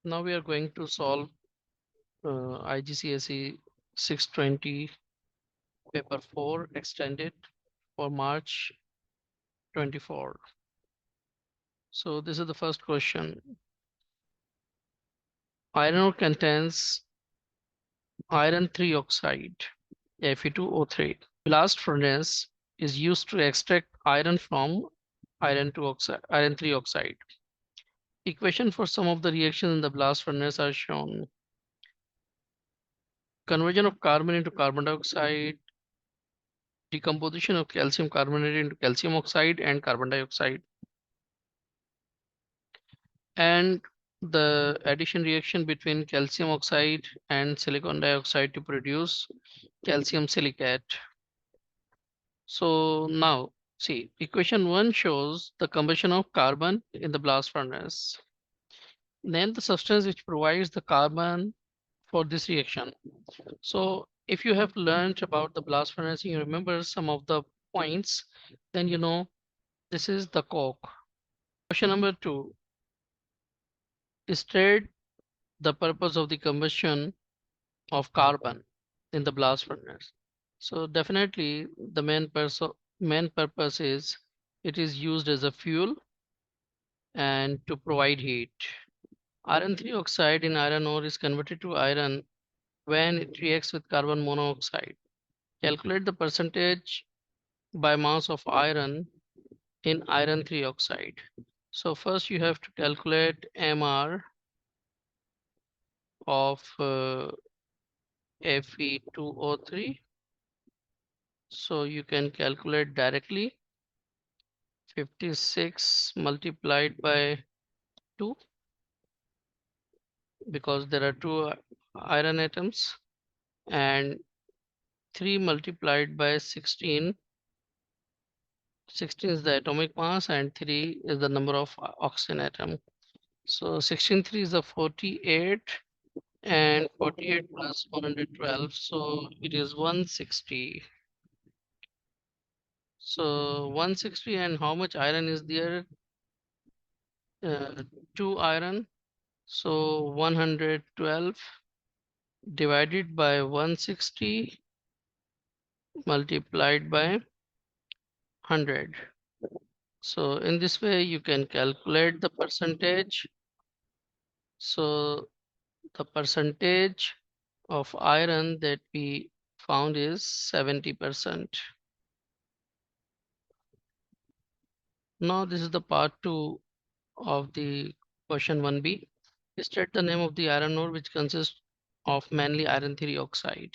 Now we are going to solve IGCSE 620 paper 4 extended for March 24. So this is the first question. Iron ore contains iron 3 oxide, Fe2O3. Blast furnace is used to extract iron from iron 3 oxide. Equation for some of the reactions in the blast furnace are shown. Conversion of carbon into carbon dioxide, decomposition of calcium carbonate into calcium oxide and carbon dioxide, and the addition reaction between calcium oxide and silicon dioxide to produce calcium silicate. So now see, equation 1 shows the combustion of carbon in the blast furnace. Then the substance which provides the carbon for this reaction. So if you have learned about the blast furnace, you remember some of the points, then you know this is the coke. Question number 2. State the purpose of the combustion of carbon in the blast furnace. So definitely the main purpose is it is used as a fuel and to provide heat. Iron 3 oxide in iron ore is converted to iron when it reacts with carbon monoxide. Calculate the percentage by mass of iron in iron 3 oxide. So first you have to calculate MR of Fe2O3. So you can calculate directly 56 multiplied by 2 because there are two iron atoms, and 3 multiplied by 16. 16 is the atomic mass and 3 is the number of oxygen atom. So 16 3 is a 48 and 48 plus 112. So it is 160. So 160, and how much iron is there? 2 iron. So 112 divided by 160 multiplied by 100. So in this way you can calculate the percentage. So the percentage of iron that we found is 70%. Now this is the part 2 of the question 1b. State the name of the iron ore which consists of mainly iron 3 oxide.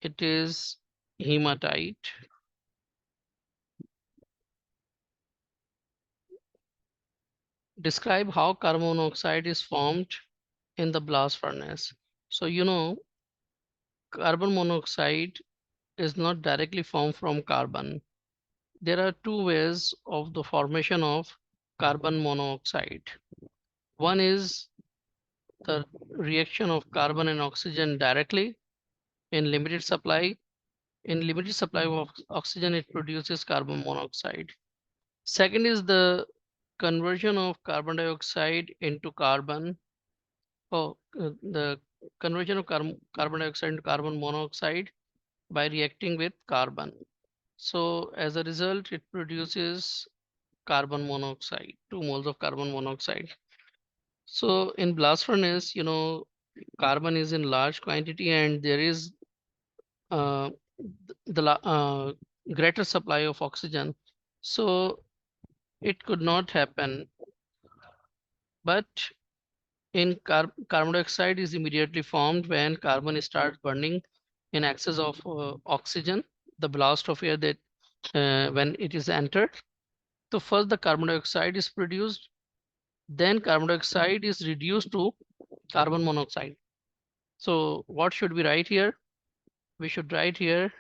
It is hematite. Describe how carbon monoxide is formed in the blast furnace. So you know carbon monoxide is not directly formed from carbon. There are two ways of the formation of carbon monoxide. One is the reaction of carbon and oxygen directly in limited supply. In limited supply of oxygen, it produces carbon monoxide. Second is the conversion of carbon dioxide into carbon. The conversion of carbon dioxide into carbon monoxide by reacting with carbon. So as a result, it produces carbon monoxide, 2 moles of carbon monoxide. So in blast furnace, you know, carbon is in large quantity and there is uh, greater supply of oxygen. So it could not happen. But in carbon dioxide is immediately formed when carbon starts burning in excess of oxygen, the blast of air that when it is entered. So first the carbon dioxide is produced, then carbon dioxide is reduced to carbon monoxide. So what should we write here? We should write here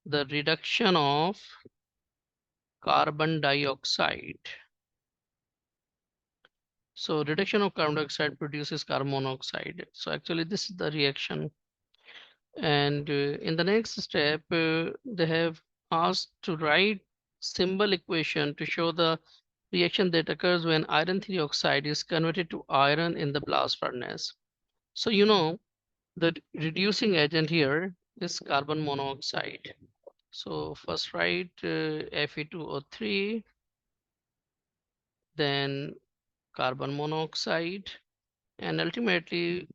the reduction of carbon dioxide. So reduction of carbon dioxide produces carbon monoxide. So actually this is the reaction. And in the next step, they have asked to write symbol equation to show the reaction that occurs when iron 3 oxide is converted to iron in the blast furnace. So the reducing agent here is carbon monoxide. So first write Fe2O3, then carbon monoxide, and ultimately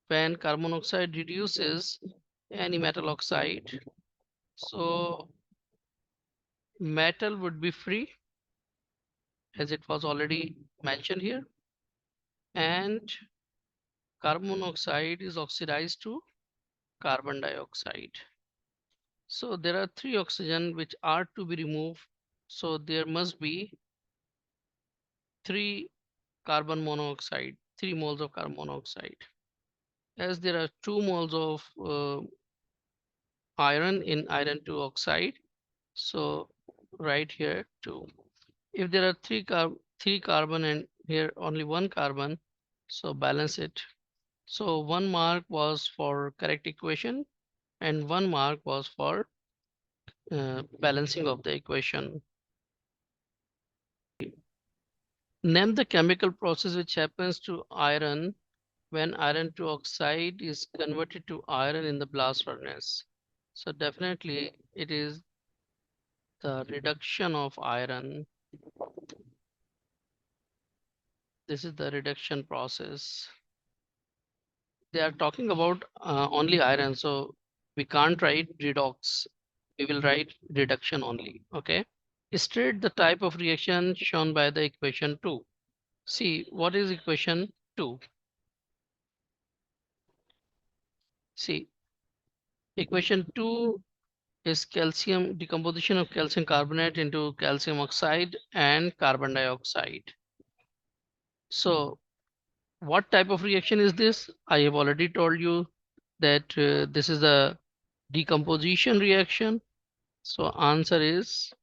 when carbon monoxide reduces any metal oxide, so metal would be free as it was already mentioned here, and carbon monoxide is oxidized to carbon dioxide. So there are three oxygen which are to be removed. So there must be 3 carbon monoxide, 3 moles of carbon monoxide. As there are 2 moles of iron in iron 2 oxide, so right here 2. If there are 3 carbon and here only 1 carbon, so balance it. So 1 mark was for correct equation and 1 mark was for balancing of the equation. Name the chemical process which happens to iron when iron 2 oxide is converted to iron in the blast furnace. So definitely it is the reduction of iron. This is the reduction process. They are talking about only iron, so we can't write redox. We will write reduction only. Okay. State the type of reaction shown by the equation 2. See, what is equation 2? See, equation 2 is calcium decomposition of calcium carbonate into calcium oxide and carbon dioxide. So what type of reaction is this? I have already told you that this is a decomposition reaction. So answer is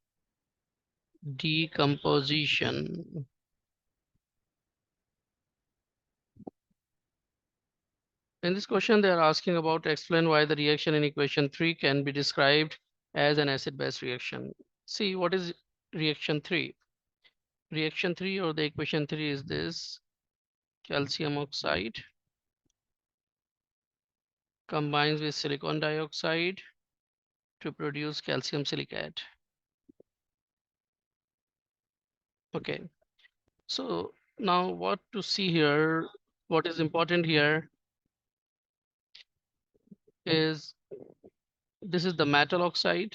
decomposition. In this question, they are asking about explain why the reaction in equation 3 can be described as an acid-base reaction. See, what is reaction 3? Reaction 3 or the equation 3 is this: calcium oxide combines with silicon dioxide to produce calcium silicate. Okay, so now what to see here, what is important here is this is the metal oxide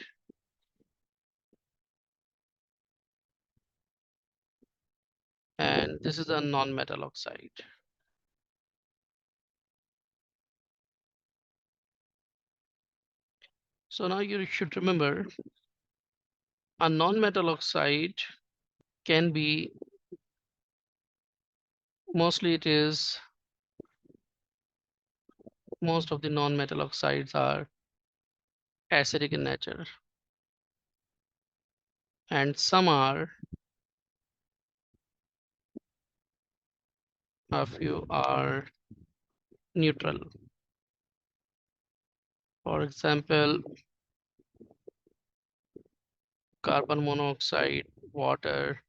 and this is a non-metal oxide. So now you should remember a non-metal oxide can be, mostly it is, most of the non-metal oxides are acidic in nature and some are, a few are neutral. For example, carbon monoxide, water,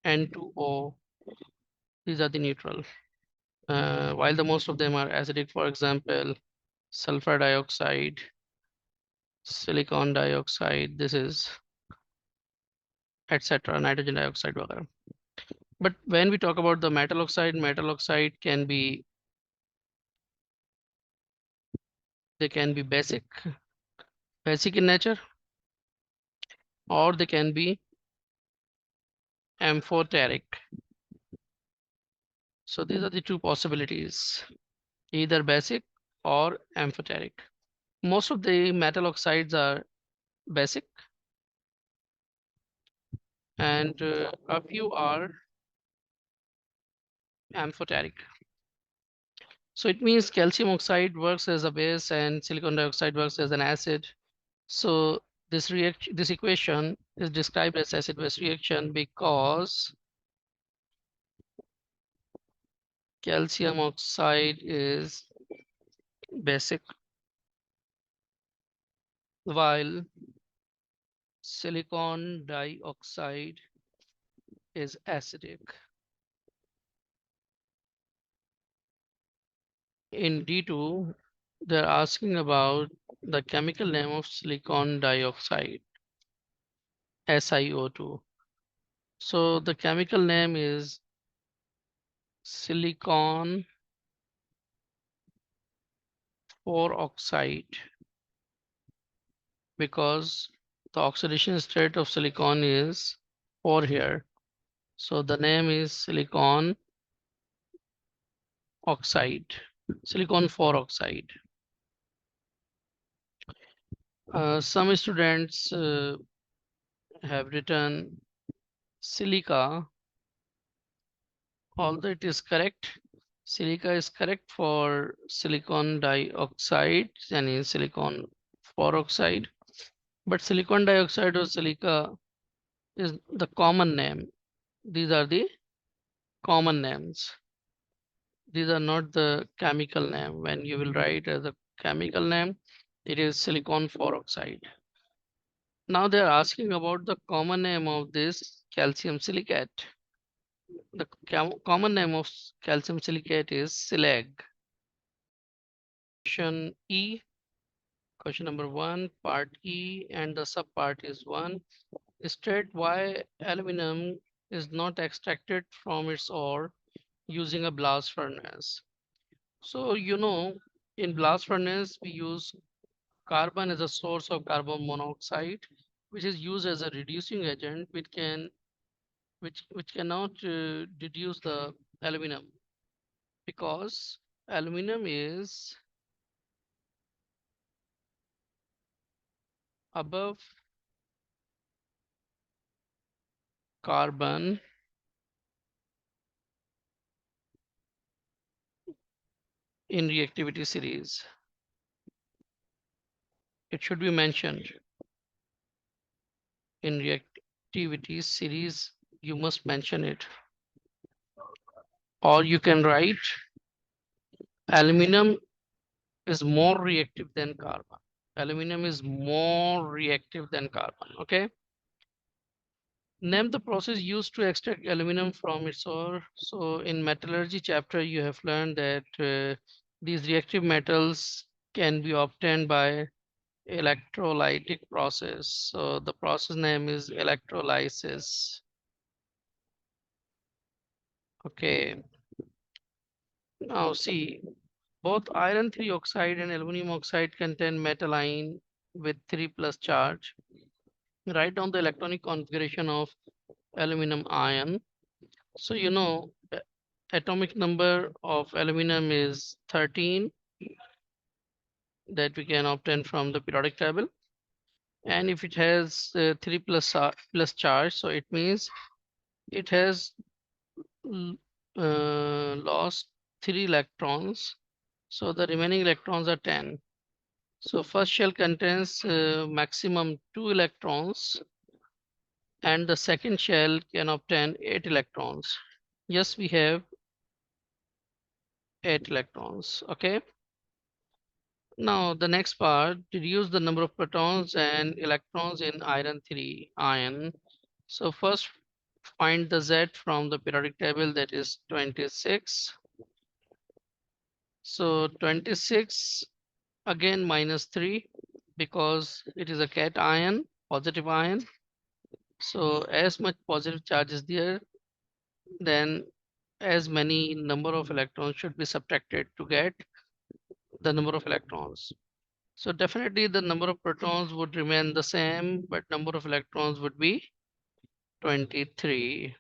N2O, these are the neutral. While the most of them are acidic, for example, sulfur dioxide, silicon dioxide, this is etc. Nitrogen dioxide, whatever. But when we talk about the metal oxide can be, they can be basic in nature, or they can be amphoteric. So these are the two possibilities, either basic or amphoteric. Most of the metal oxides are basic and a few are amphoteric. So it means calcium oxide works as a base and silicon dioxide works as an acid. So this equation is described as acid-base reaction because calcium oxide is basic while silicon dioxide is acidic. In D2, they're asking about the chemical name of silicon dioxide, SiO2. So the chemical name is silicon 4-oxide because the oxidation state of silicon is 4 here. So the name is silicon oxide, silicon 4-oxide. Some students have written silica, although it is correct. Silica is correct for silicon dioxide and in silicon 4-oxide, but silicon dioxide or silica is the common name. These are the common names. These are not the chemical name. When you will write as a chemical name, it is silicon 4-oxide. Now they are asking about the common name of this calcium silicate. The common name of calcium silicate is slag. Question E, question number 1, part E, and the subpart is 1. State why aluminum is not extracted from its ore using a blast furnace. So, in blast furnace, we use carbon as a source of carbon monoxide, which is used as a reducing agent, which cannot reduce the aluminum because aluminum is above carbon in reactivity series. It should be mentioned in reactivity series. You must mention it, or you can write aluminum is more reactive than carbon. Aluminum is more reactive than carbon. Okay. Name the process used to extract aluminum from its ore. So in metallurgy chapter, you have learned that these reactive metals can be obtained by electrolytic process. So the process name is electrolysis. Okay. Now see, both iron 3 oxide and aluminum oxide contain metal ion with 3 plus charge. Write down the electronic configuration of aluminum ion. So atomic number of aluminum is 13 that we can obtain from the periodic table. And if it has 3 plus charge, so it means it has lost 3 electrons. So the remaining electrons are 10. So first shell contains maximum 2 electrons and the second shell can obtain 8 electrons. Yes, we have 8 electrons. Okay. Now the next part, reduce the number of protons and electrons in iron 3 ion. So first find the Z from the periodic table, that is 26. So 26 again minus 3 because it is a cation, positive ion. So as much positive charge is there, then as many number of electrons should be subtracted to get the number of electrons. So definitely the number of protons would remain the same, but number of electrons would be 23.